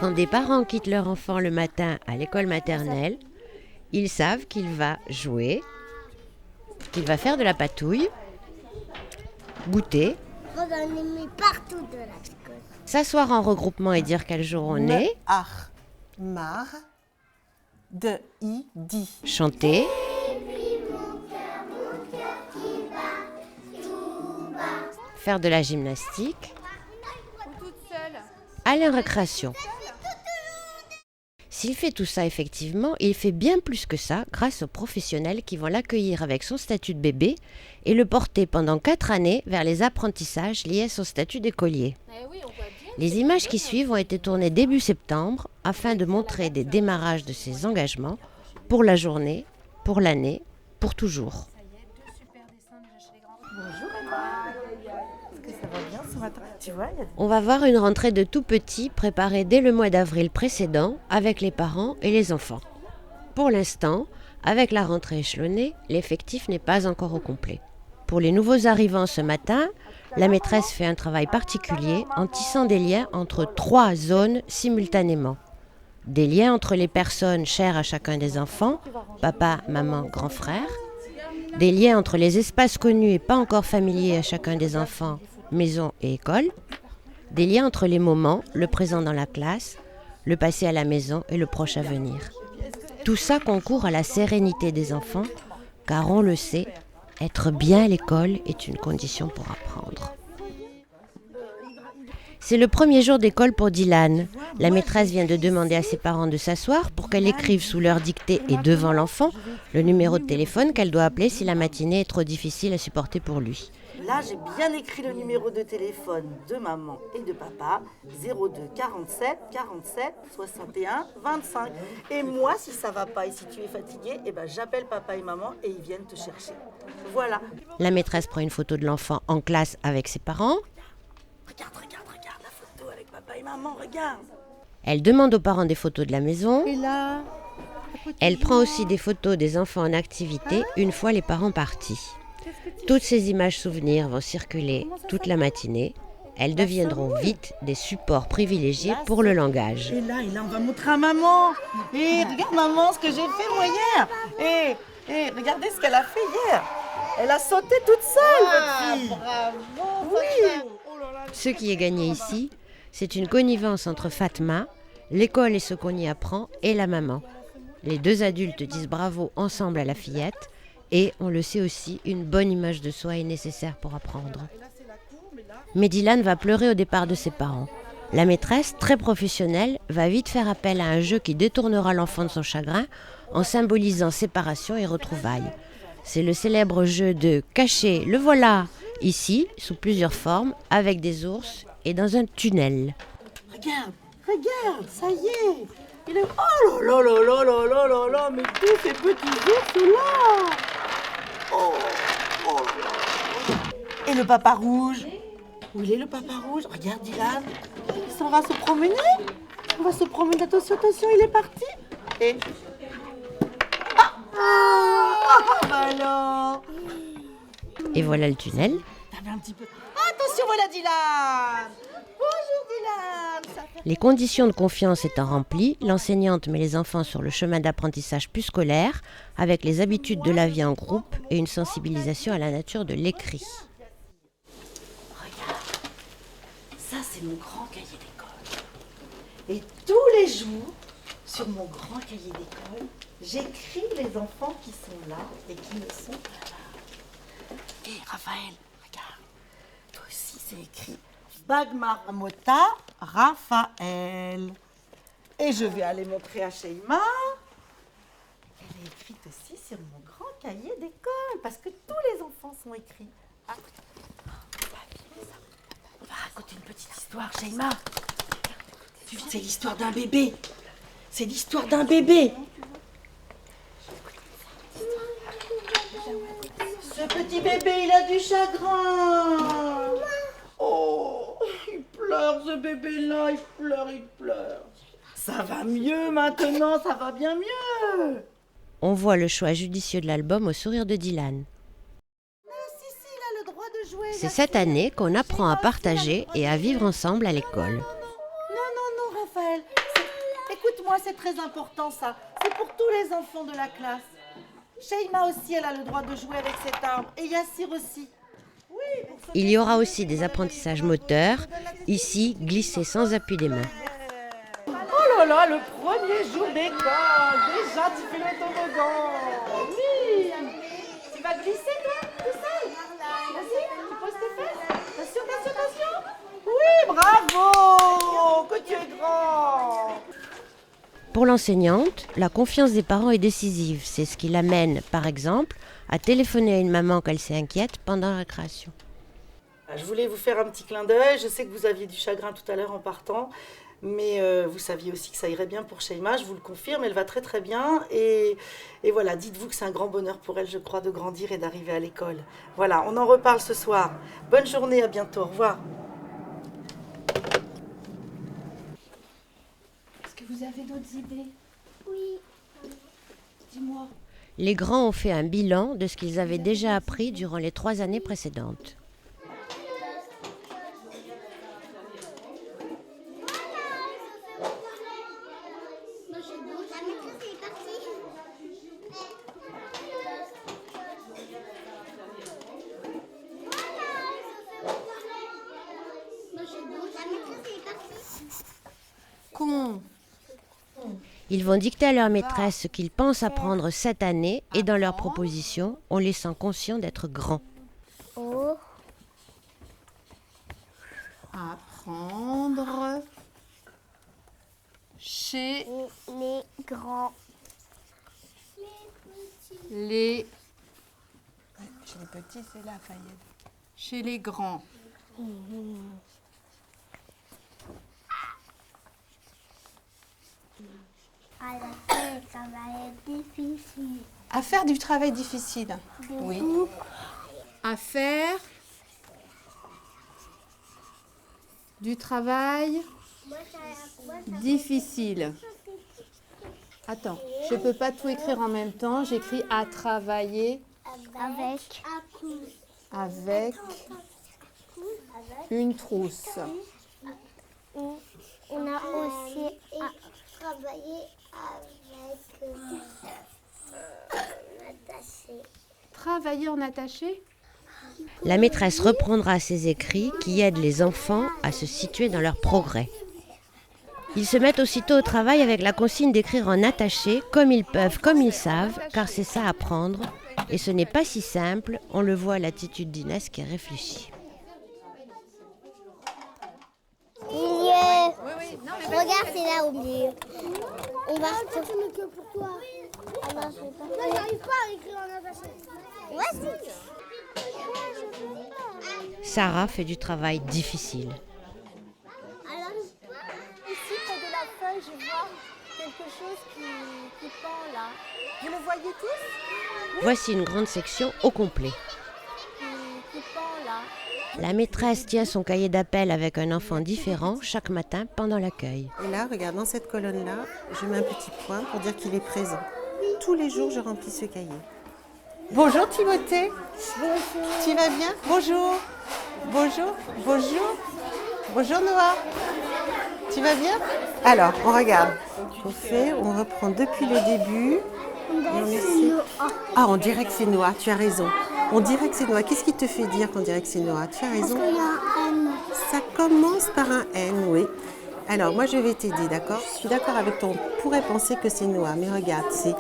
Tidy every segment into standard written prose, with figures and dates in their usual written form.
Quand des parents quittent leur enfant le matin à l'école maternelle, ils savent qu'il va jouer, qu'il va faire de la patouille, goûter, partout de la école. s'asseoir en regroupement et dire quel jour on est, chanter, faire de la gymnastique, aller en récréation. S'il fait tout ça effectivement, il fait bien plus que ça grâce aux professionnels qui vont l'accueillir avec son statut de bébé et le porter pendant 4 années vers les apprentissages liés à son statut d'écolier. Les images qui suivent ont été tournées début septembre afin de montrer des démarrages de ces engagements pour la journée, pour l'année, pour toujours. Bonjour Emma. Est-ce que ça va bien ce matin? Tu vois, On va voir une rentrée de tout petits préparée dès le mois d'avril précédent avec les parents et les enfants. Pour l'instant, avec la rentrée échelonnée, l'effectif n'est pas encore au complet. Pour les nouveaux arrivants ce matin, la maîtresse fait un travail particulier en tissant des liens entre 3 zones simultanément. Des liens entre les personnes chères à chacun des enfants, papa, maman, grand frère. Des liens entre les espaces connus et pas encore familiers à chacun des enfants, maison et école. Des liens entre les moments, le présent dans la classe, le passé à la maison et le proche à venir. Tout ça concourt à la sérénité des enfants, car on le sait, être bien à l'école est une condition pour apprendre. C'est le premier jour d'école pour Dylan. La maîtresse vient de demander à ses parents de s'asseoir pour qu'elle écrive sous leur dictée et devant l'enfant le numéro de téléphone qu'elle doit appeler si la matinée est trop difficile à supporter pour lui. là, j'ai bien écrit le numéro de téléphone de maman et de papa, 02 47 47 61 25. Et moi, si ça va pas et si tu es fatigué, eh ben, j'appelle papa et maman et ils viennent te chercher. Voilà. La maîtresse prend une photo de l'enfant en classe avec ses parents. Regarde la photo avec papa et maman, regarde. Elle demande aux parents des photos de la maison. Et là, Elle prend aussi des photos des enfants en activité une fois les parents partis. Toutes ces images souvenirs vont circuler toute la matinée. Elles deviendront vite des supports privilégiés pour le langage. Et là, on va montrer à maman. Et regarde maman ce que j'ai fait moi hier. Et regardez ce qu'elle a fait hier. Elle a sauté toute seule, votre fille. Bravo, Oui. Ce qui est gagné ici, c'est une connivence entre Fatma, l'école et ce qu'on y apprend, et la maman. Les deux adultes disent bravo ensemble à la fillette et, on le sait aussi, une bonne image de soi est nécessaire pour apprendre. Mais Dylan va pleurer au départ de ses parents. La maîtresse, très professionnelle, va vite faire appel à un jeu qui détournera l'enfant de son chagrin en symbolisant séparation et retrouvailles. C'est le célèbre jeu de cacher le voilà, ici, sous plusieurs formes, avec des ours et dans un tunnel. Regarde, ça y est. Il est... Oh là là là là là là là là, mais tous ces petits ours là. Oh là là. Et le papa rouge? Où il est le papa rouge? Regarde Dylan, il s'en va se promener. On va se promener, attention, il est parti. Et... bah alors. Et voilà le tunnel. T'avais un petit peu... Attention, voilà Dylan. Bonjour Dylan. Ça fait... Les conditions de confiance étant remplies, l'enseignante met les enfants sur le chemin d'apprentissage plus scolaire, avec les habitudes de la vie en groupe et une sensibilisation à la nature de l'écrit. Regarde, ça c'est mon grand cahier d'école. Et tous les jours, sur mon grand cahier d'école, j'écris les enfants qui sont là et qui ne sont pas là. Et Raphaël, regarde, toi aussi c'est écrit Bagmaramota Raphaël. Et je vais aller montrer à Sheima. Elle est écrite aussi sur mon grand cahier d'école parce que tous les enfants sont écrits. Ah, on va raconter une petite histoire, Sheima. C'est l'histoire d'un bébé. C'est l'histoire d'un bébé. Ce petit bébé, il a du chagrin. Oh, il pleure ce bébé-là, il pleure. Ça va mieux maintenant, ça va bien mieux. On voit le choix judicieux de l'album au sourire de Dylan. Si, il a le droit de jouer. C'est cette année qu'on apprend à partager et à vivre ensemble à l'école. Non, Raphaël, c'est c'est très important ça. C'est pour tous les enfants de la classe. Sheima aussi, elle a le droit de jouer avec cet arbre. Et Yassir aussi. Il y aura aussi des apprentissages moteurs, ici glisser sans appui des mains. Oh là là, le premier jour d'école. Déjà, tu fais le toboggan. Oui. Tu vas glisser, toi, tout seul. Vas-y, tu poses tes fesses. Attention. Oui, bravo. Que tu es grand. Pour l'enseignante, la confiance des parents est décisive. C'est ce qui l'amène, par exemple, à téléphoner à une maman qu'elle s'inquiète pendant la récréation. Je voulais vous faire un petit clin d'œil. Je sais que vous aviez du chagrin tout à l'heure en partant, mais vous saviez aussi que ça irait bien pour Sheima. Je vous le confirme, elle va très très bien. Et voilà, dites-vous que c'est un grand bonheur pour elle, je crois, de grandir et d'arriver à l'école. Voilà, on en reparle ce soir. Bonne journée, à bientôt. Au revoir. Est-ce que vous avez d'autres idées? Oui. Dis-moi. Les grands ont fait un bilan de ce qu'ils avaient déjà appris durant les 3 années précédentes. Ils vont dicter à leur maîtresse ce qu'ils pensent apprendre cette année et dans leurs propositions, on les sent conscients d'être grands. Oh. Apprendre chez Les grands. les... Chez les petits, c'est là, Fayette. Chez les grands. À la fin, ça va être difficile. À faire du travail difficile. Oui. À faire du travail difficile. Attends, je ne peux pas tout écrire en même temps. J'écris à travailler avec une trousse. On a aussi travaillé avec attaché. Travailler en attaché? La maîtresse reprendra ces écrits qui aident les enfants à se situer dans leur progrès. Ils se mettent aussitôt au travail avec la consigne d'écrire en attaché, comme ils peuvent, comme ils savent, car c'est ça apprendre. Et ce n'est pas si simple, on le voit à l'attitude d'Inès qui réfléchit. Regarde, c'est là au milieu. On va retourner que pour toi. Ah non, je vais pas. Moi, j'arrive pas à écrire en attaché. Voici. Sarah fait du travail difficile. Alors, ici, près de la feuille, je vois quelque chose qui pend là. Vous le voyez tous? Voici une grande section au complet. Qui pend là. La maîtresse tient son cahier d'appel avec un enfant différent chaque matin pendant l'accueil. Et là, regarde, dans cette colonne-là, je mets un petit point pour dire qu'il est présent. Tous les jours, je remplis ce cahier. Bonjour Timothée. Bonjour. Tu vas bien? Bonjour. Bonjour. Bonjour. Bonjour Noah. Tu vas bien? Alors, on regarde. On fait, on reprend depuis le début. Et on essaie. Ah, on dirait que c'est Noah, tu as raison. On dirait que c'est Noah. Qu'est-ce qui te fait dire qu'on dirait que c'est Noah? Tu as raison. Il y a un N. Ça commence par un N, oui. Alors, moi, je vais t'aider, d'accord? Je suis d'accord avec toi. On pourrait penser que c'est Noah, mais regarde, c'est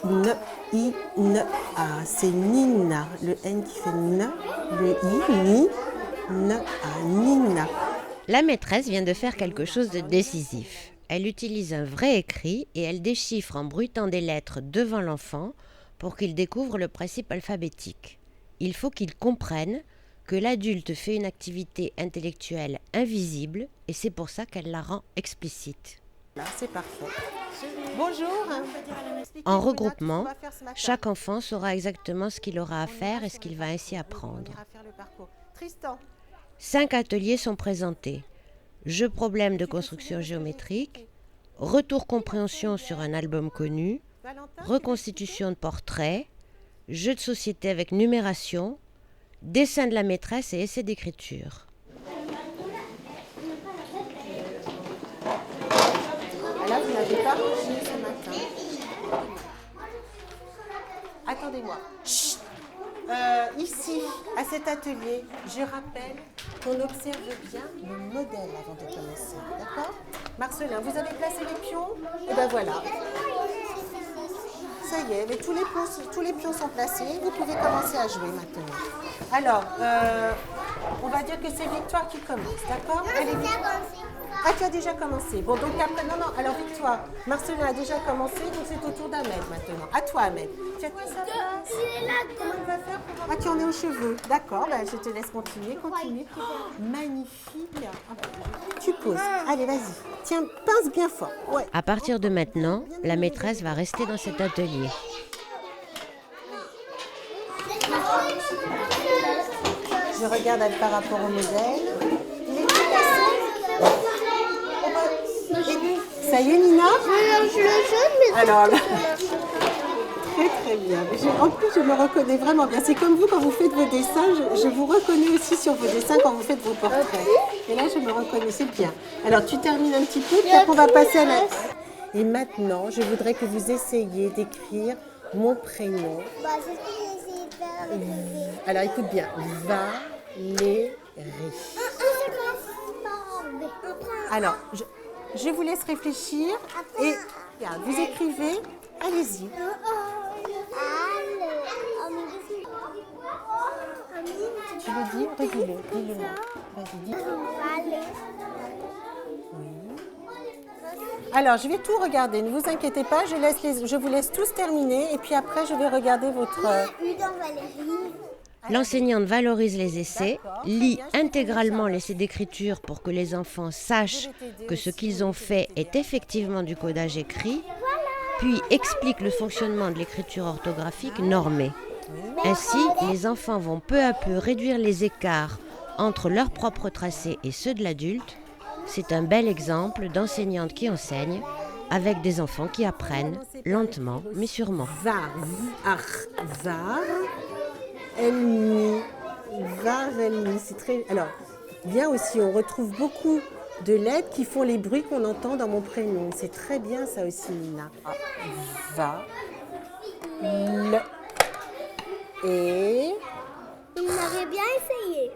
N-I-N-A. C'est Nina. Le N qui fait N, le I, Ni, N-A, Nina. La maîtresse vient de faire quelque chose de décisif. Elle utilise un vrai écrit et elle déchiffre en bruitant des lettres devant l'enfant pour qu'il découvre le principe alphabétique. Il faut qu'il comprenne que l'adulte fait une activité intellectuelle invisible et c'est pour ça qu'elle la rend explicite. Là, c'est parfait. Bonjour. En regroupement, chaque enfant saura exactement ce qu'il aura à faire et ce qu'il va ainsi apprendre. Tristan. 5 ateliers sont présentés. Jeu problème de construction géométrique, retour compréhension sur un album connu, reconstitution de portraits, jeu de société avec numération, dessin de la maîtresse et essai d'écriture. Là, vous n'avez attendez-moi. Chut. Ici, à cet atelier, je rappelle qu'on observe bien le modèle avant de commencer. D'accord? Marcelin, vous avez placé les pions? Et ben voilà. Ça y est, mais tous les pions sont placés. Vous pouvez commencer à jouer maintenant. Alors, on va dire que c'est Victoire qui commence, d'accord? Allez, Victoire. Ah, tu as déjà commencé. Bon, donc après, non. Alors, Victoire, Marcelin a déjà commencé, donc c'est au tour d'Ahmed maintenant. À toi, Ahmed. Tu as quoi ça? Comment il va faire? Ah, tu en es aux cheveux. D'accord, ben, je te laisse continuer. Continue. Magnifique. Ah, ben, tu poses. Allez, vas-y. Tiens, pince bien fort. Ouais. À partir de maintenant, la maîtresse va rester dans cet atelier. Je regarde par rapport au modèle. Il est tout cassé. Ça y est, Nina? Alors là, très bien. En plus, je me reconnais vraiment bien. C'est comme vous quand vous faites vos dessins. Je vous reconnais aussi sur vos dessins quand vous faites vos portraits. Et là, je me reconnaissais bien. Alors, tu termines un petit peu, puis après, on va passer à la... Et maintenant, je voudrais que vous essayiez d'écrire mon prénom. C'est ce que j'ai essayé de faire avec le V. Alors, écoute bien. Valérie. Ça commence par V. Alors, je vous laisse réfléchir et regarde, vous écrivez, allez-y. Tu le dis, redis-le. Vas-y, dis. Oui. Alors, je vais tout regarder, ne vous inquiétez pas, je vous laisse tous terminer et puis après, je vais regarder votre... U dans Valérie. L'enseignante valorise les essais, lit intégralement l'essai d'écriture pour que les enfants sachent que ce qu'ils ont fait est effectivement du codage écrit, puis explique le fonctionnement de l'écriture orthographique normée. Ainsi, les enfants vont peu à peu réduire les écarts entre leurs propres tracés et ceux de l'adulte. C'est un bel exemple d'enseignante qui enseigne avec des enfants qui apprennent lentement mais sûrement. Elmi, Varelmi, c'est très... Alors, bien aussi, on retrouve beaucoup de lettres qui font les bruits qu'on entend dans mon prénom. C'est très bien ça aussi, Nina. Va, le, et... On avait bien essayé.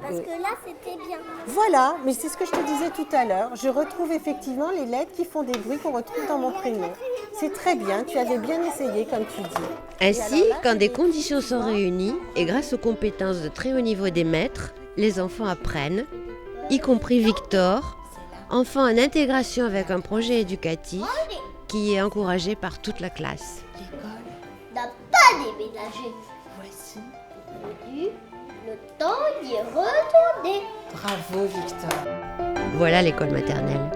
Parce que là, c'était bien. Voilà, mais c'est ce que je te disais tout à l'heure. Je retrouve effectivement les lettres qui font des bruits qu'on retrouve dans mon prénom. C'est très bien, tu avais bien essayé comme tu dis. Ainsi, quand des conditions sont réunies, et grâce aux compétences de très haut niveau des maîtres, les enfants apprennent, y compris Victor, enfant en intégration avec un projet éducatif qui est encouragé par toute la classe. L'école n'a pas déménagé. Voici. Le temps d'y retourner. Bravo, Victor. Voilà l'école maternelle.